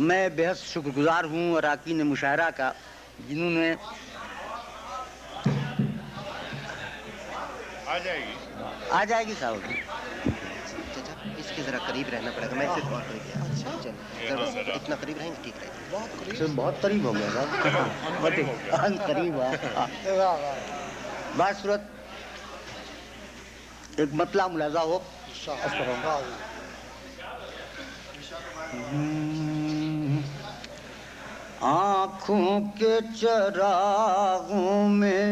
میں بہت شکر گزار ہوں اراکین مشاعرہ کا جنہوں نے آ جائے گی صاحب اس کے ذرا قریب رہنا پڑے گا. میں صرف اور قریب گیا اتنا قریب رہیں گے ٹھیک رہے گا. بہت قریب ہو گیا صاحب قریب بات صورت ایک مطلع ملاحظہ ہو. آنکھوں کے چراغوں میں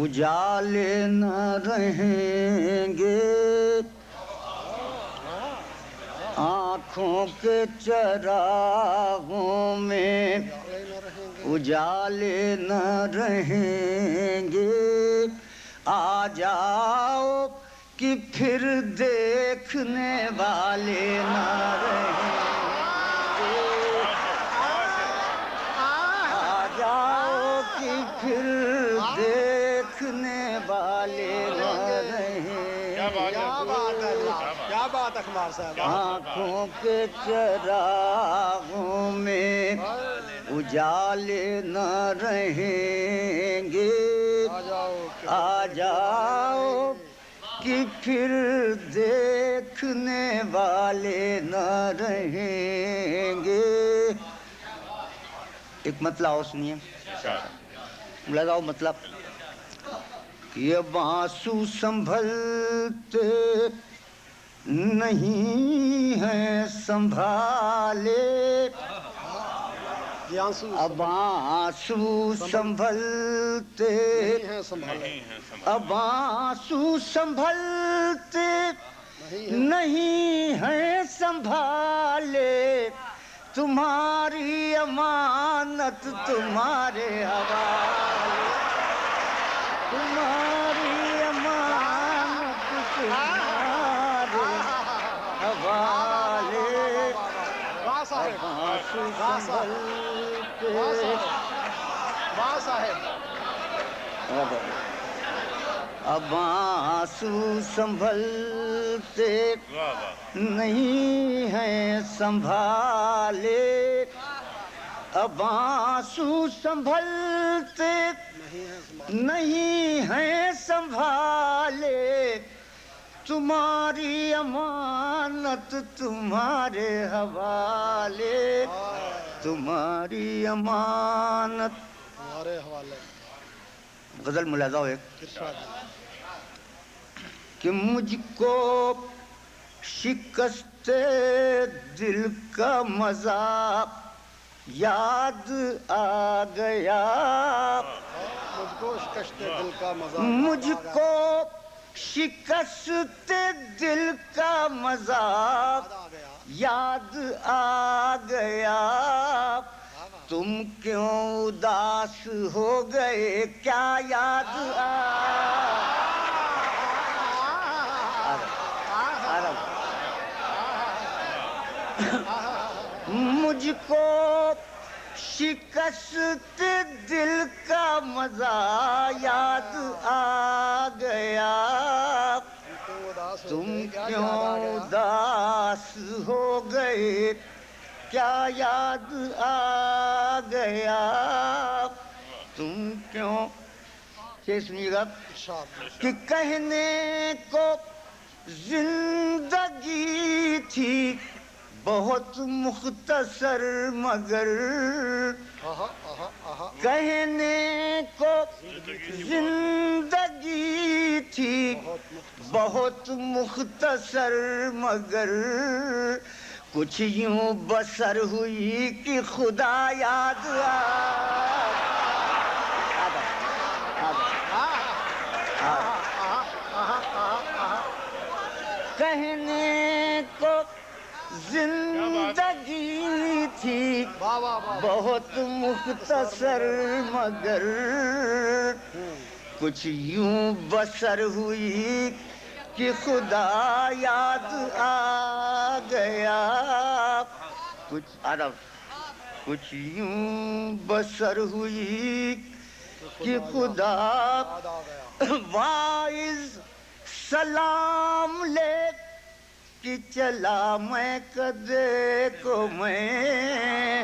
اجالے نہ رہیں گے, آنکھوں کے چراغوں میں اجالے نہ رہیں گے, آ جاؤ کہ پھر دیکھنے والے نہ رہیں گے, آ جاؤ کہ پھر دیکھنے والے نہ رہیں گے. کیا بات اخبار صاحب. آنکھوں کے چراغوں میں اجالے نہ رہیں گے, آ جاؤ کہ پھر دیکھنے والے نہ رہیں گے. ایک مطلع اور سنیے ملاحظہ ہو. مطلب یہ بانسو سنبھلتے نہیں ہیں سنبھالے, اب آنسو سنبھلتے اب آنسو سنبھلتے نہیں ہیں سنبھالے, تمہاری امانت تمہارے حوالے, تمہاری امانت تمہارے حوالے, آنسو سنبھلتے اب آنسو سنبھلتے نہیں ہیں سنبھالے, اب آنسو سنبھلتے نہیں ہیں سنبھالے, تمہاری امانت تمہارے حوالے, تمہاری امانت تمہارے حوالے. غزل ملاحظہ ہو ایک کہ مجھ کو شکست دل کا مزہ یاد آ گیا, مجھ کو شکست دل کا مزہ مجھ کو شکست دل کا مزہ یاد آ گیا, تم کیوں اداس ہو گئے کیا یاد مجھ کو شکست دل کا مزہ یاد آ گیا, تم کیوں اداس ہو گئے کیا یاد آ گیا, تم کیوں. یہ سنیے گا کہ کہنے کو زندگی تھی بہت مختصر مگر, کہنے کو زندگی تھی بہت مختصر مگر, کچھ یوں بسر ہوئی کہ خدا یاد کہنے کو زندگی تھی بہت مختصر مگر, کچھ یوں بسر ہوئی کہ خدا یاد آ گیا, کچھ یوں بسر ہوئی کہ خدا. واعظ سلام لے کہ چلا میں کدے کو میں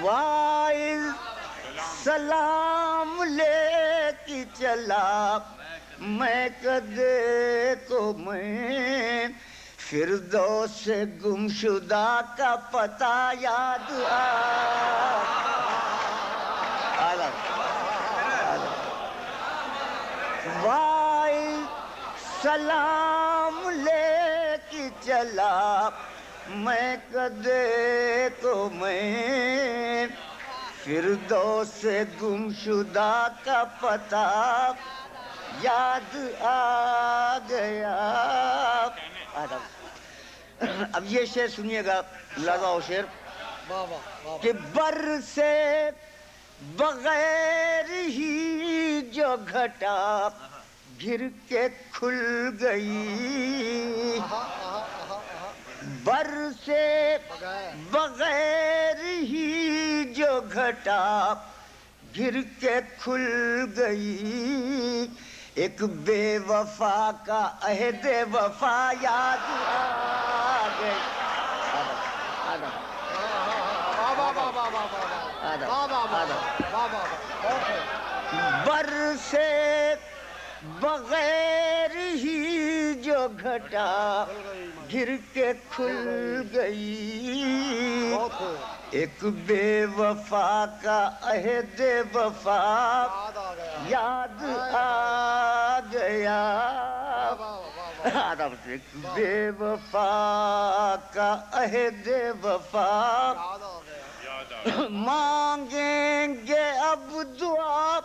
وائز سلام لے کے چلا میں کدے کو میں فردوس گمشدہ کا پتہ یاد وائز سلام لے کے چلا میں کدے کو میں فردوس گمشدہ کا پتہ یاد آ گیا. اب یہ شعر سنیے گا ملاحظہ ہو شعر کہ بر سے بغیر ہی جو گھٹا گر کے کھل گئی بر سے بغیر ہی جو گھٹا گر کے کھل گئی ایک بے وفا کا عہد وفا یاد آ گئی. بر سے بغیر ہی جو گھٹا گر کے کھل گئی ایک بے وفا کا عہد وفا یاد آ گیا. ایک بے وفا کا عہد وفا مانگیں گے اب دعا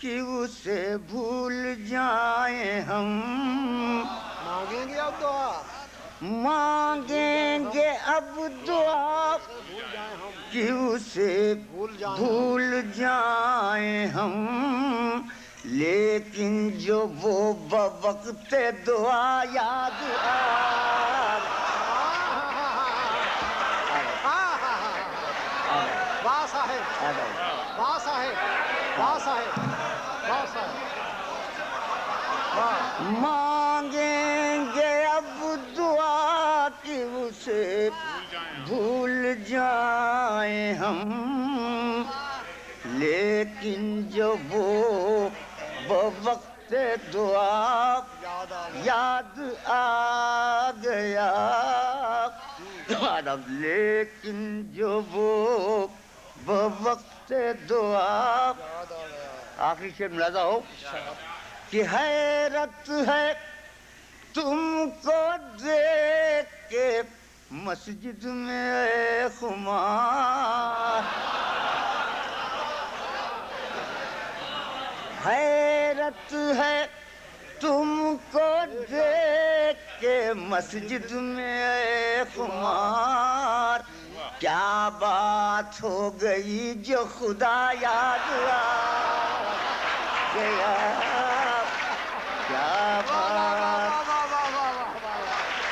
کہ اسے بھول جائیں ہم مانگیں گے اب دعا مانگیں گے اب دعا کہ اسے بھول جائیں ہم لیکن جو وہ بوقت دعا یاد مانگیں گے اب دعا کہ اسے بھول جائیں ہم لیکن جو وہ وقت دعا یاد آ گیا لیکن جو وہ وقت دعا. آخری شعر ملاحظہ ہو کہ حیرت ہے تم کو دیکھ کے مسجد میں خمار حیرت ہے تم کو دیکھ کے مسجد میں خمار کیا بات ہو گئی جو خدا یاد آ گیا کیا بات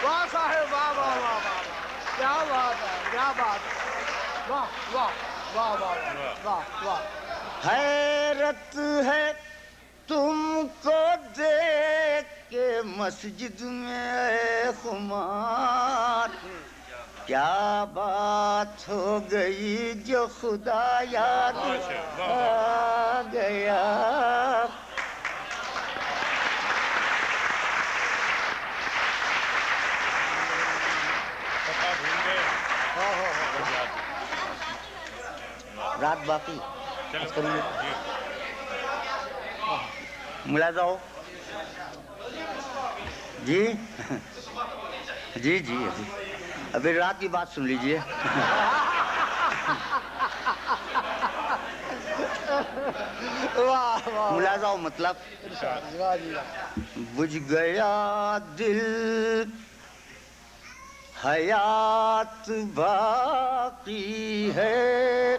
واہ صاحب واہ واہ واہ واہ کیا بات ہے کیا بات واہ واہ واہ واہ واہ واہ. حیرت ہے تم کو دیکھ کے مسجد میں خمار کیا بات ہو گئی جو خدا یاد آ گیا. رات باقی ملاحظہ ہو جی جی جی ابھی رات کی بات سن لیجئے. ملاحظہ ہو مطلب بجھ گیا دل حیات باقی ہے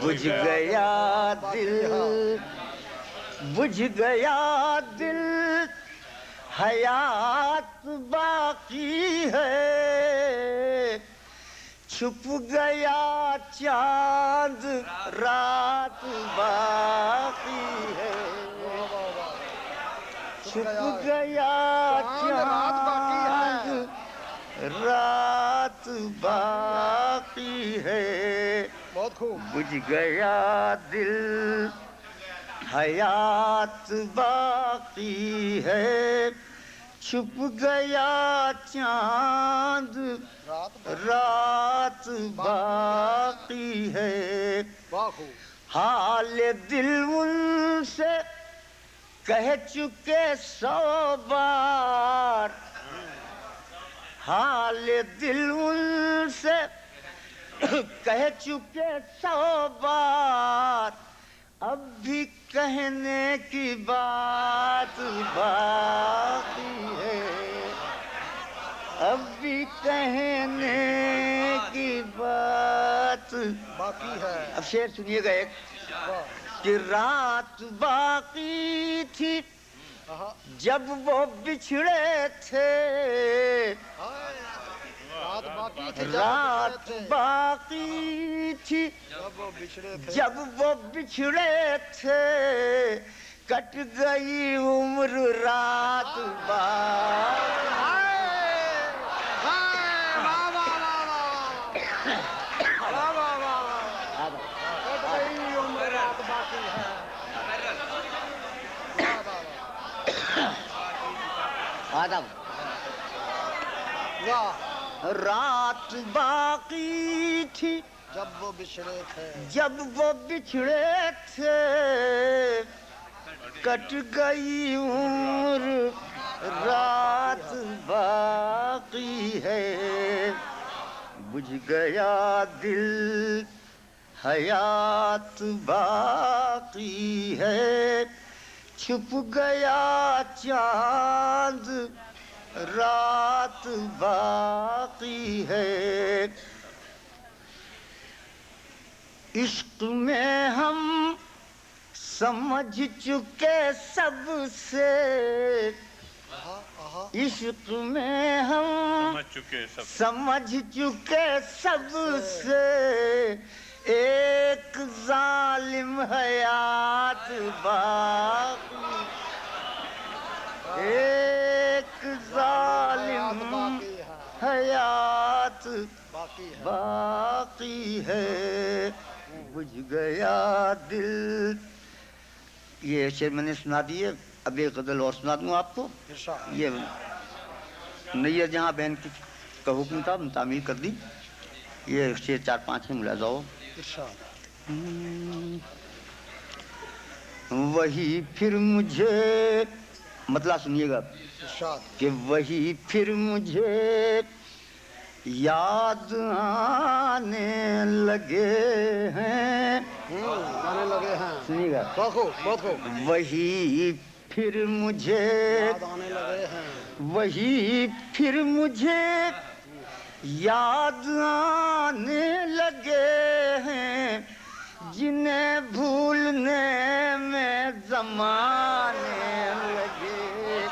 بجھ گیا دل بجھ گیا دل حیات باقی ہے چھپ گیا چاند رات باقی ہے چھپ گیا چاند رات باقی ہے بہت خوب بجھ گیا دل حیات باقی ہے چھپ گیا چاند رات باقی ہے بہت خوب حال دل ان سے کہہ چکے 100 بار حال دل ان سے کہہ چکے 100 بار اب بھی کہنے کی بات باقی ہے اب بھی کہنے کی بات باقی ہے اب شعر سنیے گا ایک کہ رات باقی تھی جب وہ بچھڑے تھے رات باقی تھی جب وہ بچھڑے تھے کٹ گئی عمر رات آدم رات باقی تھی جب وہ بچھڑے تھے جب وہ بچھڑے تھے کٹ گئی عمر رات باقی ہے بجھ گیا دل حیات باقی ہے چھپ گیا چاند رات باقی ہے عشق میں ہم سمجھ چکے سب سے عشق میں ہم سمجھ چکے سب سے ایک ظالم حیات باقی ایک ظالم حیات باقی ہے بجھ گیا دل یہ شعر میں نے سنا دیے اب ایک غزل اور سنا دوں آپ کو یہ نیر جہاں بہن کا حکم تھا تعمیر کر دی یہ شعر 4-5 ہے ملاحظہ ہو وہی پھر مجھے مطلب سنیے گا کہ وہی پھر مجھے یاد آنے لگے ہیں سنیے گا وہی پھر مجھے وہی پھر مجھے یاد آنے لگے ہیں جنہیں بھولنے میں زمانے لگے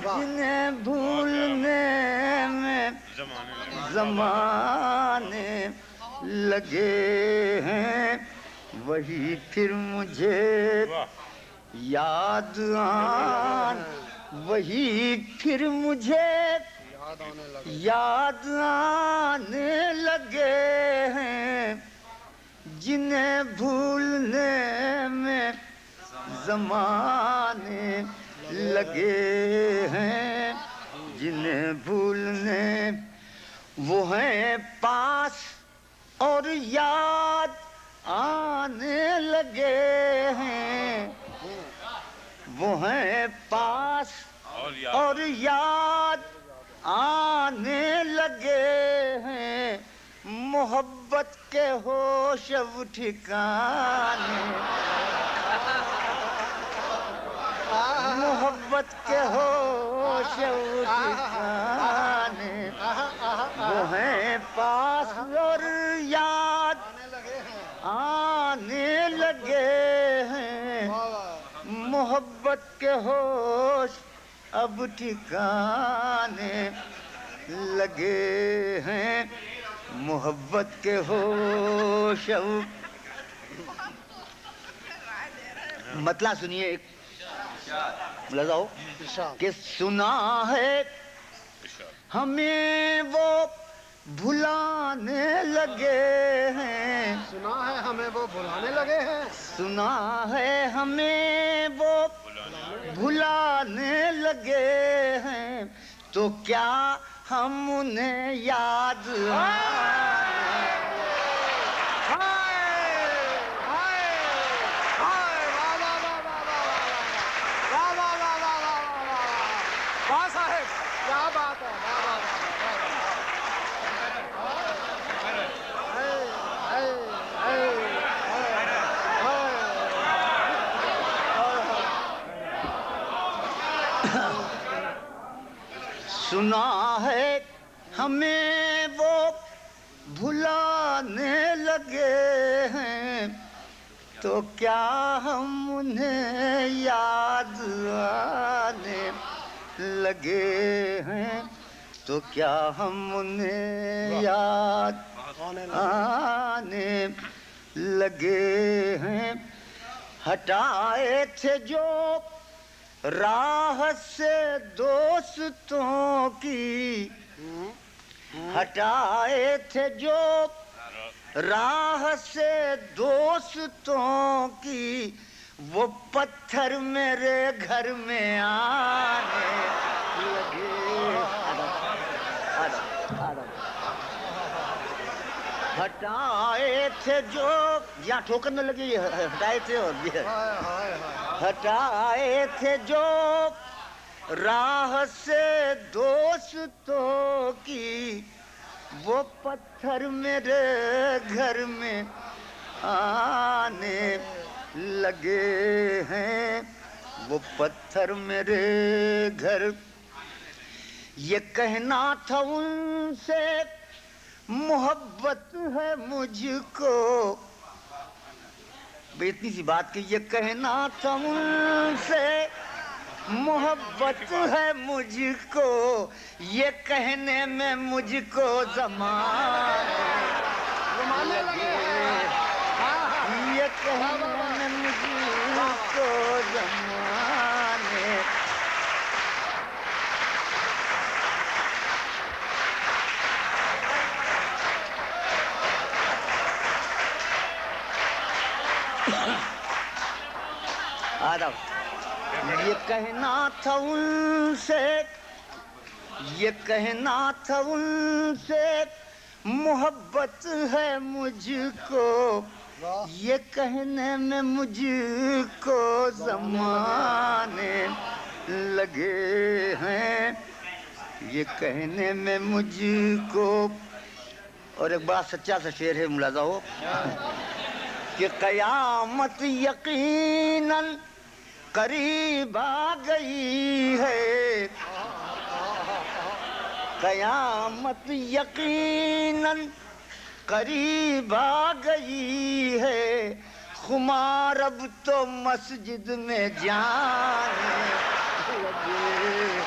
جنہیں بھولنے میں زمانے لگے ہیں وہی پھر مجھے یاد وہی پھر مجھے یاد آنے لگے ہیں جنہیں بھولنے میں زمانے لگے ہیں جنہیں بھولنے وہ ہیں پاس اور یاد آنے لگے ہیں وہ ہیں پاس اور یاد آنے لگے ہیں محبت کے ہوش اب ٹھکانے محبت کے ہوش اب ٹھکانے وہ ہیں پاس اور یاد آنے لگے ہیں محبت کے ہوش اب ٹھکانے لگے ہیں محبت کے ہوش مطلب سنیے ایک ملاحظہ ہو کہ سنا ہے ہمیں وہ بھلانے لگے ہیں سنا ہے ہمیں وہ بھلانے لگے ہیں سنا ہے ہمیں وہ بھلانے لگے ہیں تو کیا ہم انہیں یاد سنا ہے ہمیں وہ بھلانے لگے ہیں تو کیا ہم انہیں یاد آنے لگے ہیں تو کیا ہم انہیں یاد آنے لگے ہیں ہٹائے تھے جو راہ سے دوستوں کی ہٹائے تھے جو راہ سے دوستوں کی وہ پتھر میرے گھر میں آنے لگے ہٹائے تھے جو یہاں ٹھوکر نہ لگے ہٹائے تھے اور ہٹائے تھے جو راہ سے دوستوں کی وہ پتھر میرے گھر میں آنے لگے ہیں وہ پتھر میرے گھر یہ کہنا تھا ان سے محبت ہے مجھ کو اتنی سی بات کہ یہ کہنا تھا ان سے محبت ہے مجھ کو یہ کہنے میں مجھ کو زمانے لگے یہ کہنے میں مجھ کو زمانے آداب یہ کہنا تھا ان سے یہ کہنا تھا ان سے محبت ہے مجھ کو یہ کہنے میں مجھ کو زمانے لگے ہیں یہ کہنے میں مجھ کو اور ایک بڑا سچا سا شعر ہے ملاحظہ ہو کہ قیامت یقیناً قریب آ گئی ہے قیامت یقیناً قریب آ گئی ہے خمار اب تو مسجد میں جانے لگے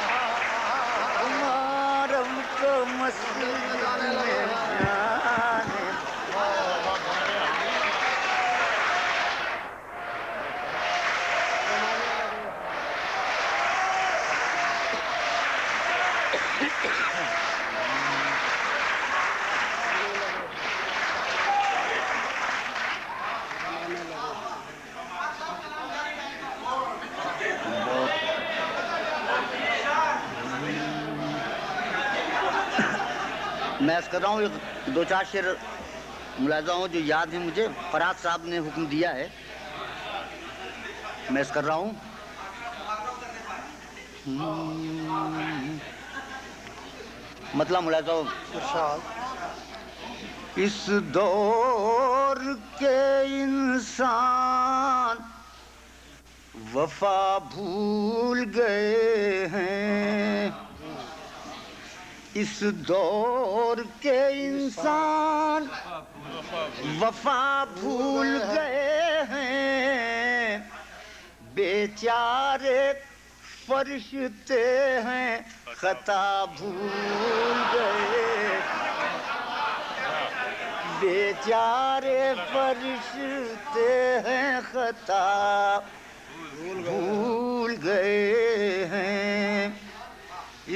خمار اب تو مسجد میں جانے میں اس کر رہا ہوں دو چار شعر ملاحظہ ہوں جو یاد ہیں مجھے فرات صاحب نے حکم دیا ہے میں اس کر رہا ہوں مطلب ملاحظہ ہو اس دور کے انسان وفا بھول گئے ہیں اس دور کے انسان وفا بھول گئے ہیں بیچارے فرشتے ہیں خطا بھول گئے بیچارے فرشتے ہیں خطا بھول گئے ہیں،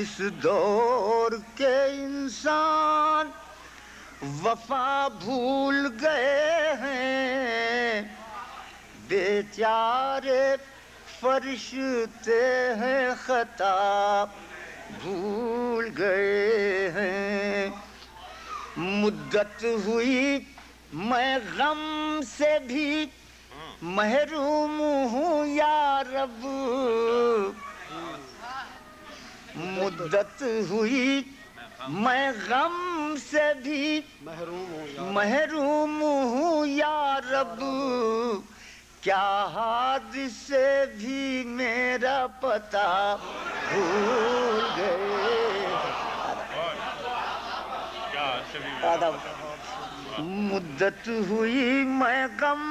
اس دور کے انسان وفا بھول گئے ہیں، بیچارے فرشتے ہیں خطا بھول گئے ہیں۔ مدت ہوئی میں غم سے بھی محروم ہوں یا رب، مدت ہوئی میں غم سے بھی محروم ہوں یا رب، کیا حادثے بھی میرا پتہ بھول گئے۔ مدت ہوئی میں غم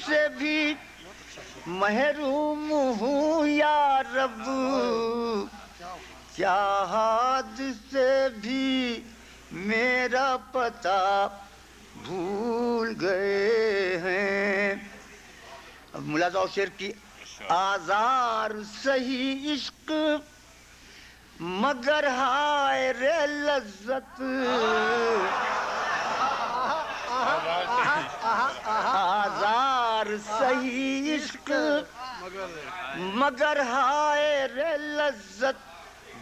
سے بھی محروم ہوں یا رب، کیا حادثے بھی میرا پتہ بھول گئے ہیں۔ اب ملاحظہ اور شعر کی آزار سہی عشق مگر ہائے رے لذت، آزار سہی عشق مگر ہائے رے لذت،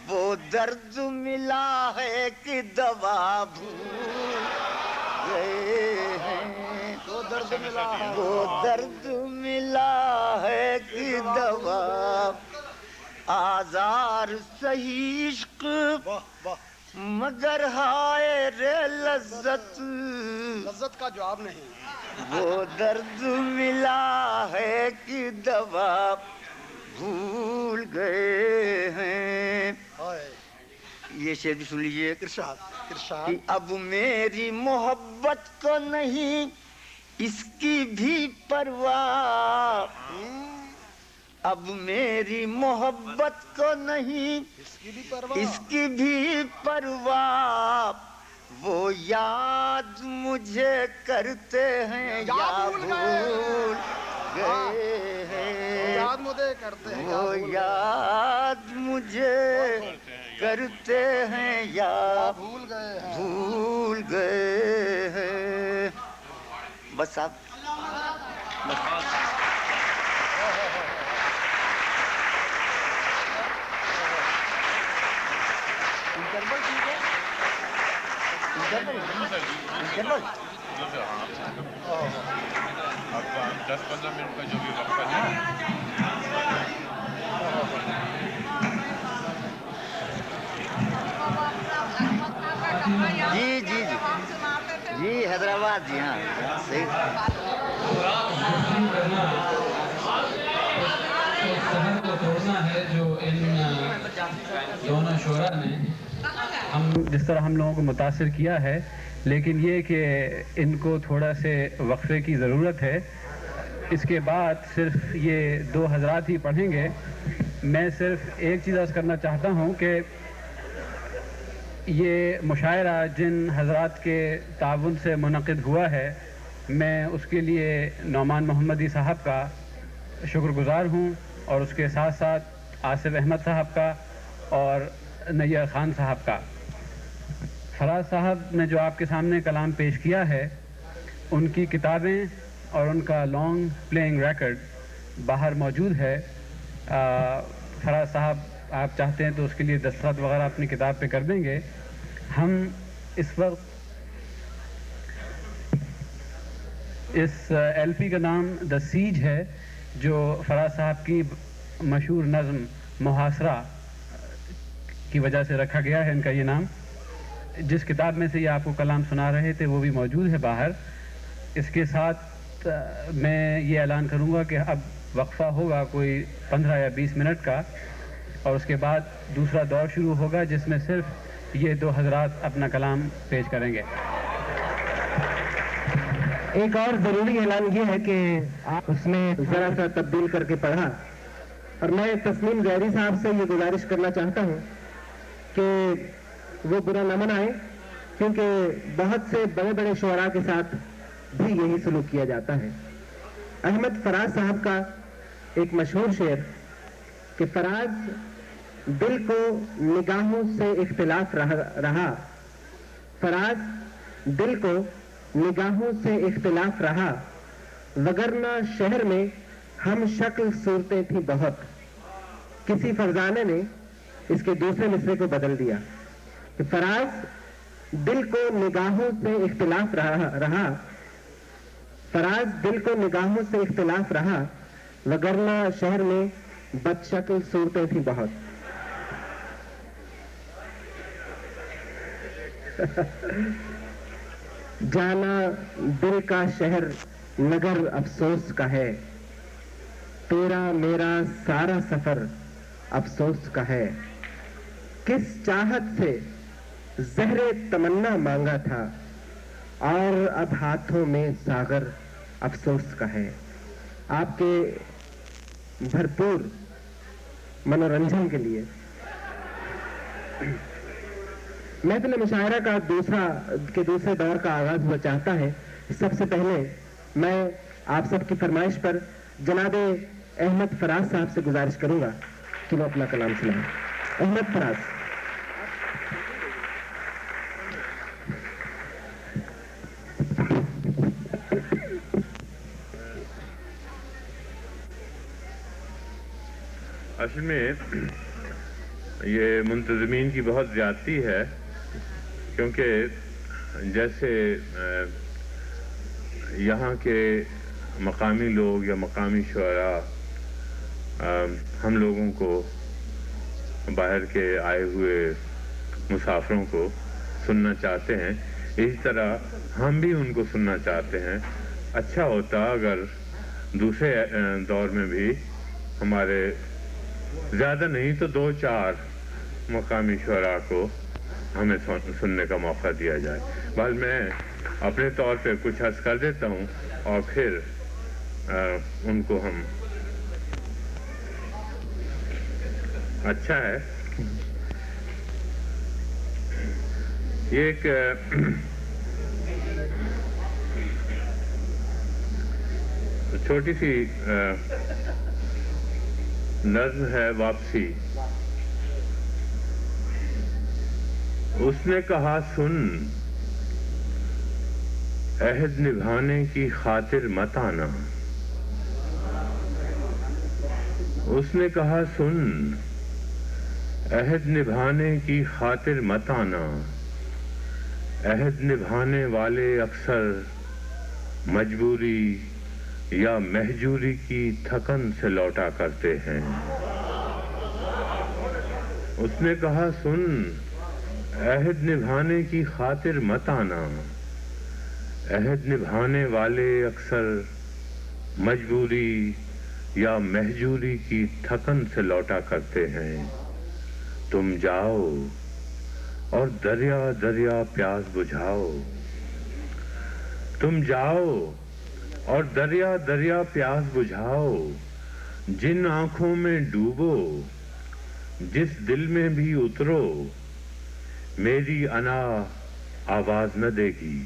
وہ درد ملا ہے کہ دوا بھول گئے ہیں، وہ درد ملا ہے کہ دوا، آزار سہی عشق مگر ہائے رے لذت، لذت کا جواب نہیں، وہ درد ملا ہے کہ دوا بھول گئے ہیں۔ یہ شعر بھی سن لیجئے۔ کہ اب میری محبت کو نہیں اس کی بھی پرواہ، اب میری محبت کو نہیں اس کی بھی پرواہ، وہ یاد مجھے کرتے ہیں یا بھول گئے ہیں، وہ یاد مجھے کرتے ہیں یا بھول گئے ہیں۔ بس آپ آپ 10-15 منٹ کا جو بھی وقفہ ہے۔ جی جی جی جی حیدرآباد، جی ہاں صحیح۔ کو توڑنا ہے جو ان دونوں شعراء نے جس طرح ہم لوگوں کو متاثر کیا ہے، لیکن یہ کہ ان کو تھوڑا سے وقفے کی ضرورت ہے۔ اس کے بعد صرف یہ دو حضرات ہی پڑھیں گے۔ میں صرف ایک چیز عرض کرنا چاہتا ہوں کہ یہ مشاعرہ جن حضرات کے تعاون سے منعقد ہوا ہے، میں اس کے لیے نعمان محمدی صاحب کا شکر گزار ہوں، اور اس کے ساتھ ساتھ آصف احمد صاحب کا اور نیار خان صاحب کا۔ فراز صاحب نے جو آپ کے سامنے کلام پیش کیا ہے، ان کی کتابیں اور ان کا لانگ پلینگ ریکارڈ باہر موجود ہے۔ فراز صاحب آپ چاہتے ہیں تو اس کے لیے دستخط وغیرہ اپنی کتاب پہ کر دیں گے۔ ہم اس وقت اس ایل پی کا نام دا سیج ہے، جو فراز صاحب کی مشہور نظم محاصرہ کی وجہ سے رکھا گیا ہے ان کا یہ نام۔ جس کتاب میں سے یہ آپ کو کلام سنا رہے تھے وہ بھی موجود ہے باہر۔ اس کے ساتھ میں یہ اعلان کروں گا کہ اب وقفہ ہوگا کوئی 15 یا 20 منٹ کا، اور اس کے بعد دوسرا دور شروع ہوگا جس میں صرف یہ دو حضرات اپنا کلام پیش کریں گے۔ ایک اور ضروری اعلان یہ ہے کہ آپ اس میں ذرا سا تبدیل کر کے پڑھا، اور میں تسلیم ظہری صاحب سے یہ گزارش کرنا چاہتا ہوں کہ وہ برا نہ منائیں کیونکہ بہت سے بڑے بڑے شعراء کے ساتھ بھی یہی سلوک کیا جاتا ہے۔ احمد فراز صاحب کا ایک مشہور شعر کہ فراز دل کو نگاہوں سے اختلاف رہا، فراز دل کو نگاہوں سے اختلاف رہا، وگرنہ شہر میں ہم شکل صورتیں تھیں بہت۔ کسی فرزانے نے اس کے دوسرے مصرے کو بدل دیا کہ فراز دل کو نگاہوں سے اختلاف رہا، فراز دل کو نگاہوں سے اختلاف رہا، وگرنہ شہر میں بد شکل صورتیں تھیں بہت۔ جانا دل کا شہر نگر افسوس کا ہے، تیرا میرا سارا سفر افسوس کا ہے۔ کس چاہت سے زہر تمنا مانگا تھا، اور اب ہاتھوں میں ساغر افسوس کا ہے۔ آپ کے بھرپور منورنجن کے لیے محفل مشاعرہ کا دوسرے دور کا آغاز ہوا چاہتا ہے۔ سب سے پہلے میں آپ سب کی فرمائش پر جناب احمد فراز صاحب سے گزارش کروں گا کہ وہ اپنا کلام سنائیں۔ احمد فراز۔ اصل میں یہ منتظمین کی بہت زیادتی ہے، کیونکہ جیسے یہاں کے مقامی لوگ یا مقامی شعراء ہم لوگوں کو، باہر کے آئے ہوئے مسافروں کو سننا چاہتے ہیں، اسی طرح ہم بھی ان کو سننا چاہتے ہیں۔ اچھا ہوتا اگر دوسرے دور میں بھی ہمارے زیادہ نہیں تو 2-4 مقامی شعراء کو ہمیں سننے کا موقع دیا جائے۔ بہرحال میں اپنے طور پہ کچھ عرض کر دیتا ہوں اور پھر ان کو ہم اچھا ہے۔ یہ ایک چھوٹی سی نظم ہے، واپسی۔ اس نے کہا سن، عہد نبھانے کی خاطر مت آنا۔ اس نے کہا سن، عہد نبھانے کی خاطر مت آنا۔ عہد نبھانے والے اکثر مجبوری یا مہجوری کی تھکن سے لوٹا کرتے ہیں۔ اس نے کہا سن، عہد نبھانے کی خاطر مت آنا۔ عہد نبھانے والے اکثر مجبوری یا مہجوری کی تھکن سے لوٹا کرتے ہیں۔ تم جاؤ اور دریا دریا پیاس بجھاؤ۔ تم جاؤ اور دریا دریا پیاس بجھاؤ۔ جن آنکھوں میں ڈوبو، جس دل میں بھی اترو، میری انا آواز نہ دے گی۔